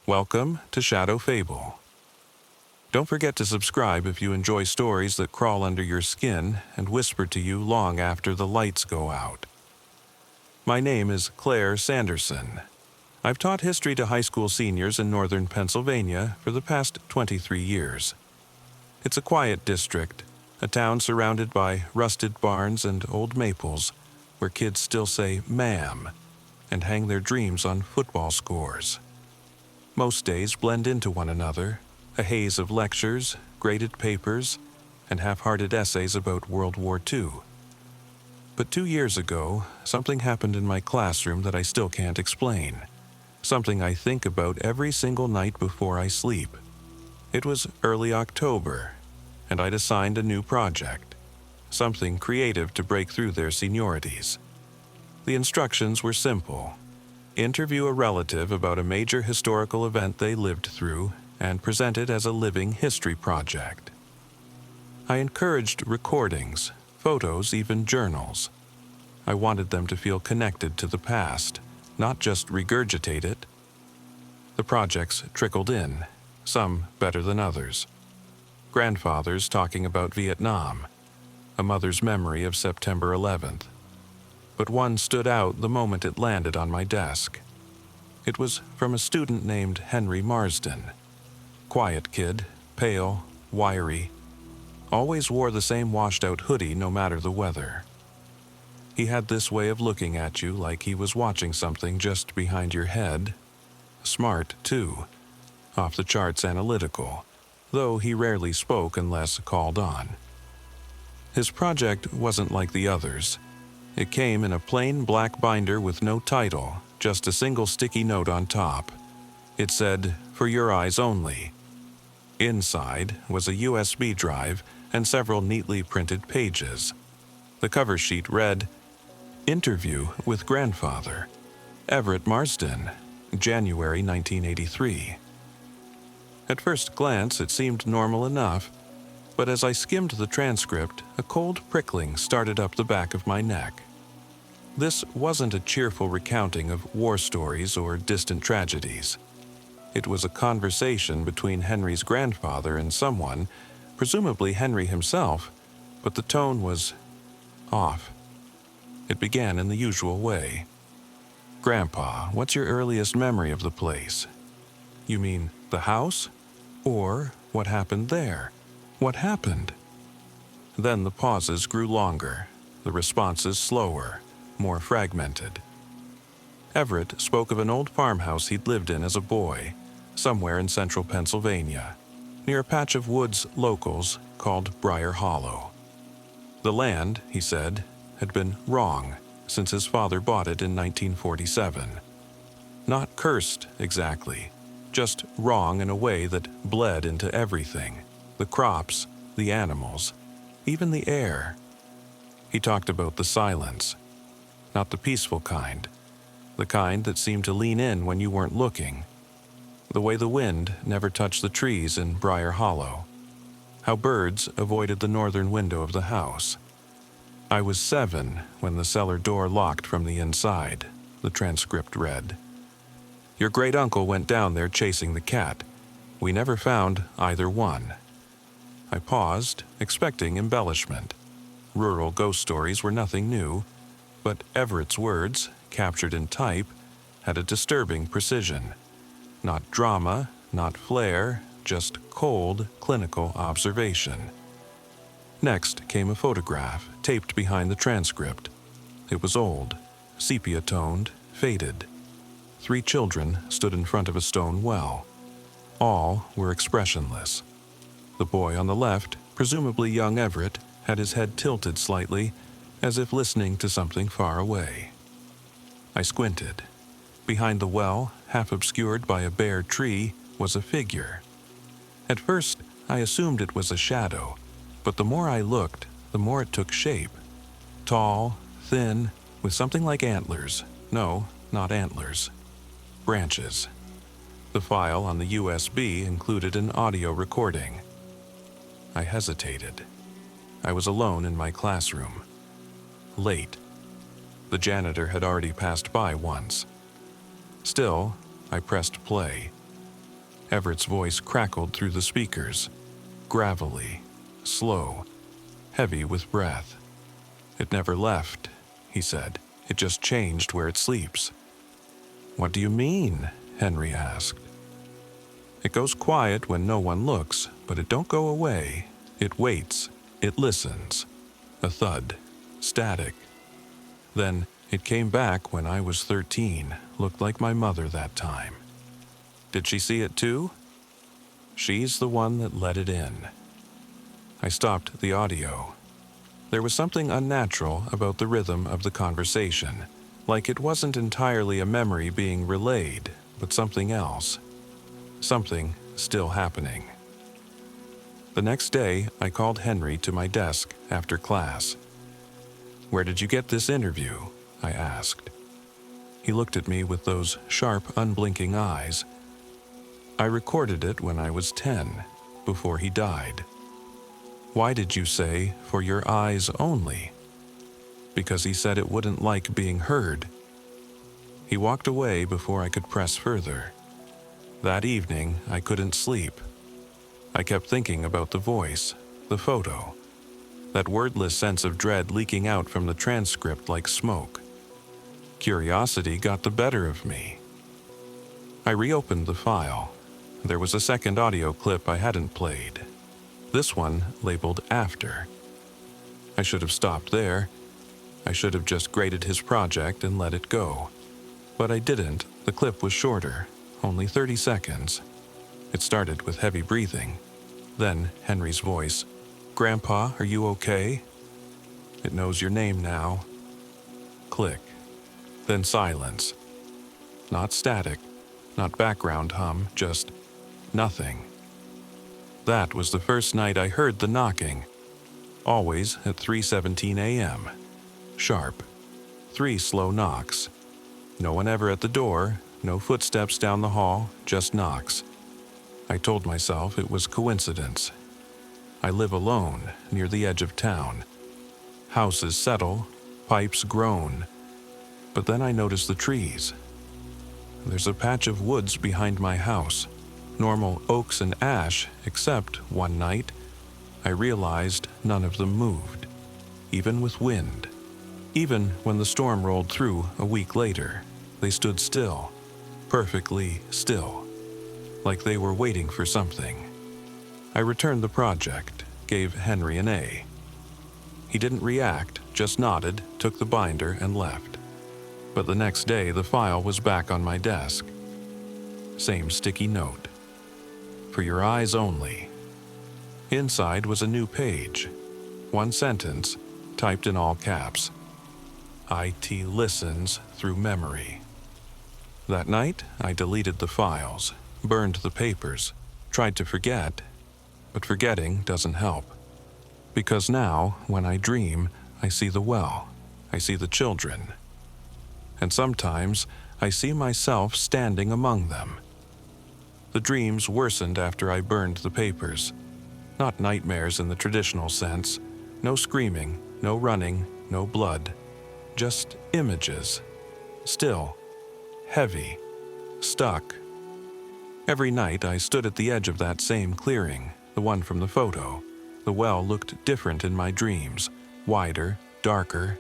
Welcome to Shadow Fable. Don't forget to subscribe if you enjoy stories that crawl under your skin and whisper to you long after the lights go out. My name is Claire Sanderson. I've taught history to high school seniors in northern Pennsylvania for the past 23 years. It's a quiet district, a town surrounded by rusted barns and old maples, where kids still say "ma'am" and hang their dreams on football scores. Most days blend into one another, a haze of lectures, graded papers, and half-hearted essays about World War II. But 2 years ago, something happened in my classroom that I still can't explain. Something I think about every single night before I sleep. It was early October, and I'd assigned a new project, something creative to break through their seniorities. The instructions were simple. Interview a relative about a major historical event they lived through and present it as a living history project. I encouraged recordings, photos, even journals. I wanted them to feel connected to the past, not just regurgitate it. The projects trickled in, some better than others. Grandfathers talking about Vietnam, a mother's memory of September 11th. But one stood out the moment it landed on my desk. It was from a student named Henry Marsden. Quiet kid, pale, wiry, always wore the same washed-out hoodie no matter the weather. He had this way of looking at you like he was watching something just behind your head. Smart, too. Off the charts analytical, though he rarely spoke unless called on. His project wasn't like the others. It came in a plain black binder with no title, just a single sticky note on top. It said, "For your eyes only." Inside was a USB drive and several neatly printed pages. The cover sheet read, "Interview with Grandfather, Everett Marsden, January 1983. At first glance, it seemed normal enough, but as I skimmed the transcript, a cold prickling started up the back of my neck. This wasn't a cheerful recounting of war stories or distant tragedies. It was a conversation between Henry's grandfather and someone, presumably Henry himself, but the tone was off. It began in the usual way. "Grandpa, what's your earliest memory of the place?" "You mean the house? Or what happened there? What happened?" Then the pauses grew longer, the responses slower, more fragmented. Everett spoke of an old farmhouse he'd lived in as a boy, somewhere in central Pennsylvania, near a patch of woods locals called Briar Hollow. The land, he said, had been wrong since his father bought it in 1947. Not cursed, exactly, just wrong in a way that bled into everything. The crops, the animals, even the air. He talked about the silence, not the peaceful kind, the kind that seemed to lean in when you weren't looking, the way the wind never touched the trees in Briar Hollow, how birds avoided the northern window of the house. "I was 7 when the cellar door locked from the inside," the transcript read. "Your great-uncle went down there chasing the cat. We never found either one." I paused, expecting embellishment. Rural ghost stories were nothing new, but Everett's words, captured in type, had a disturbing precision. Not drama, not flair, just cold, clinical observation. Next came a photograph, taped behind the transcript. It was old, sepia-toned, faded. 3 children stood in front of a stone well. All were expressionless. The boy on the left, presumably young Everett, had his head tilted slightly, as if listening to something far away. I squinted. Behind the well, half obscured by a bare tree, was a figure. At first, I assumed it was a shadow, but the more I looked, the more it took shape. Tall, thin, with something like antlers. No, not antlers. Branches. The file on the USB included an audio recording. I hesitated. I was alone in my classroom. Late. The janitor had already passed by once. Still, I pressed play. Everett's voice crackled through the speakers, gravelly, slow, heavy with breath. "It never left," he said. "It just changed where it sleeps." "What do you mean?" Henry asked. "It goes quiet when no one looks, but it don't go away. It waits. It listens." A thud. Static. Then it came back when I was 13, looked like my mother that time. "Did she see it too?" "She's the one that let it in." I stopped the audio. There was something unnatural about the rhythm of the conversation, like it wasn't entirely a memory being relayed, but something else. Something still happening. The next day, I called Henry to my desk after class. "Where did you get this interview?" I asked. He looked at me with those sharp, unblinking eyes. "I recorded it when I was 10, before he died." "Why did you say, for your eyes only?" "Because he said it wouldn't like being heard." He walked away before I could press further. That evening, I couldn't sleep. I kept thinking about the voice, the photo, that wordless sense of dread leaking out from the transcript like smoke. Curiosity got the better of me. I reopened the file. There was a second audio clip I hadn't played. This one labeled After. I should have stopped there. I should have just graded his project and let it go. But I didn't. The clip was shorter, only 30 seconds. It started with heavy breathing. Then Henry's voice. "Grandpa, are you okay?" "It knows your name now." Click. Then silence. Not static, not background hum, just nothing. That was the first night I heard the knocking. Always at 3:17 a.m. Sharp. 3 slow knocks. No one ever at the door, no footsteps down the hall, just knocks. I told myself it was coincidence. I live alone, near the edge of town. Houses settle, pipes groan. But then I noticed the trees. There's a patch of woods behind my house, normal oaks and ash, except one night, I realized none of them moved, even with wind. Even when the storm rolled through a week later, they stood still, perfectly still, like they were waiting for something. I returned the project, gave Henry an A. He didn't react, just nodded, took the binder, and left. But the next day, the file was back on my desk. Same sticky note. "For your eyes only." Inside was a new page. One sentence, typed in all caps. "IT listens through memory." That night, I deleted the files, burned the papers, tried to forget, but forgetting doesn't help. Because now, when I dream, I see the well, I see the children. And sometimes, I see myself standing among them. The dreams worsened after I burned the papers. Not nightmares in the traditional sense. No screaming, no running, no blood. Just images. Still. Heavy. Stuck. Every night I stood at the edge of that same clearing, the one from the photo. The well looked different in my dreams. Wider, darker.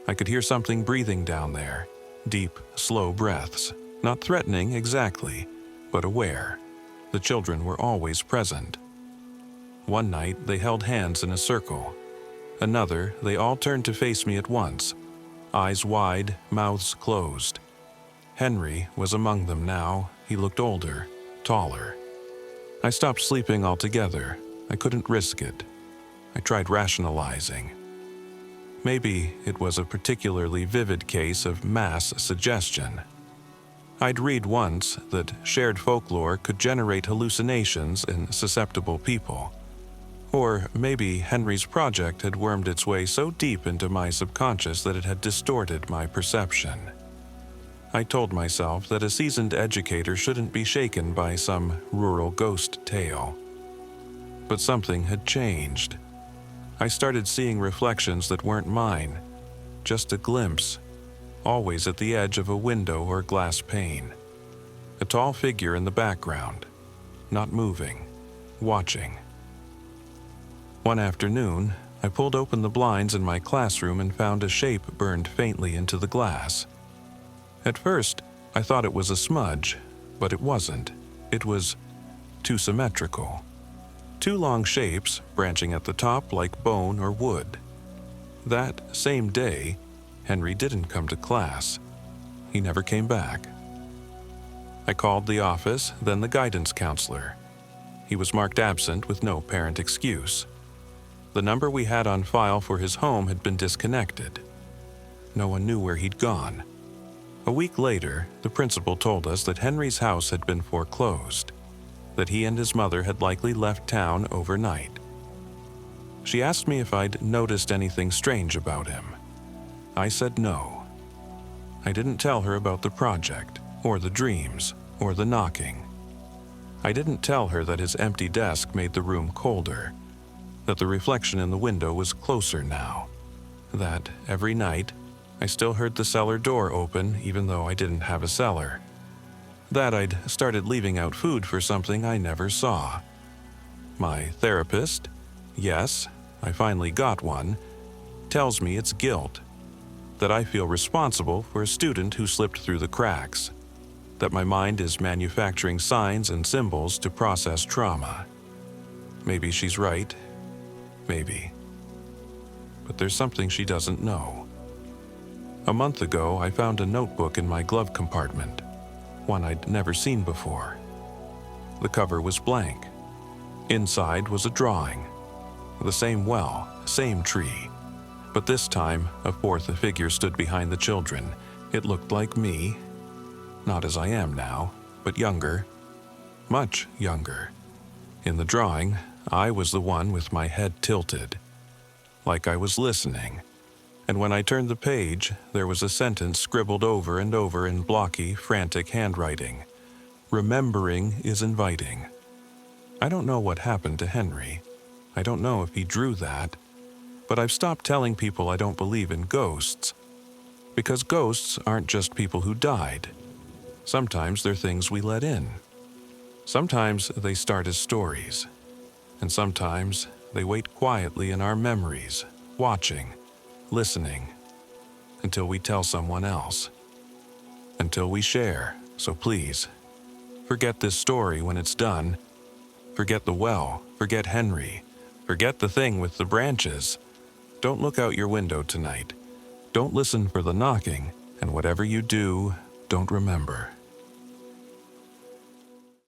I could hear something breathing down there. Deep, slow breaths. Not threatening exactly, but aware. The children were always present. One night, they held hands in a circle. Another, they all turned to face me at once. Eyes wide, mouths closed. Henry was among them now. He looked older, taller. I stopped sleeping altogether. I couldn't risk it. I tried rationalizing. Maybe it was a particularly vivid case of mass suggestion. I'd read once that shared folklore could generate hallucinations in susceptible people. Or maybe Henry's project had wormed its way so deep into my subconscious that it had distorted my perception. I told myself that a seasoned educator shouldn't be shaken by some rural ghost tale. But something had changed. I started seeing reflections that weren't mine, just a glimpse, always at the edge of a window or glass pane. A tall figure in the background, not moving, watching. One afternoon, I pulled open the blinds in my classroom and found a shape burned faintly into the glass. At first, I thought it was a smudge, but it wasn't. It was too symmetrical. Two long shapes branching at the top like bone or wood. That same day, Henry didn't come to class. He never came back. I called the office, then the guidance counselor. He was marked absent with no apparent excuse. The number we had on file for his home had been disconnected. No one knew where he'd gone. A week later, the principal told us that Henry's house had been foreclosed, that he and his mother had likely left town overnight. She asked me if I'd noticed anything strange about him. I said no. I didn't tell her about the project, or the dreams, or the knocking. I didn't tell her that his empty desk made the room colder, that the reflection in the window was closer now, that every night I still heard the cellar door open even though I didn't have a cellar, that I'd started leaving out food for something I never saw. My therapist, yes, I finally got one, tells me it's guilt, that I feel responsible for a student who slipped through the cracks, that my mind is manufacturing signs and symbols to process trauma. Maybe she's right. Maybe. But there's something she doesn't know. A month ago, I found a notebook in my glove compartment, one I'd never seen before. The cover was blank. Inside was a drawing. The same well, same tree. But this time, a fourth figure stood behind the children. It looked like me. Not as I am now, but younger. Much younger. In the drawing, I was the one with my head tilted, like I was listening. And when I turned the page, there was a sentence scribbled over and over in blocky, frantic handwriting. Remembering is inviting. I don't know what happened to Henry. I don't know if he drew that. But I've stopped telling people I don't believe in ghosts. Because ghosts aren't just people who died. Sometimes they're things we let in. Sometimes they start as stories. And sometimes they wait quietly in our memories, watching, listening, until we tell someone else. Until we share, so please, forget this story when it's done. Forget the well, forget Henry, forget the thing with the branches. Don't look out your window tonight. Don't listen for the knocking, and whatever you do, don't remember.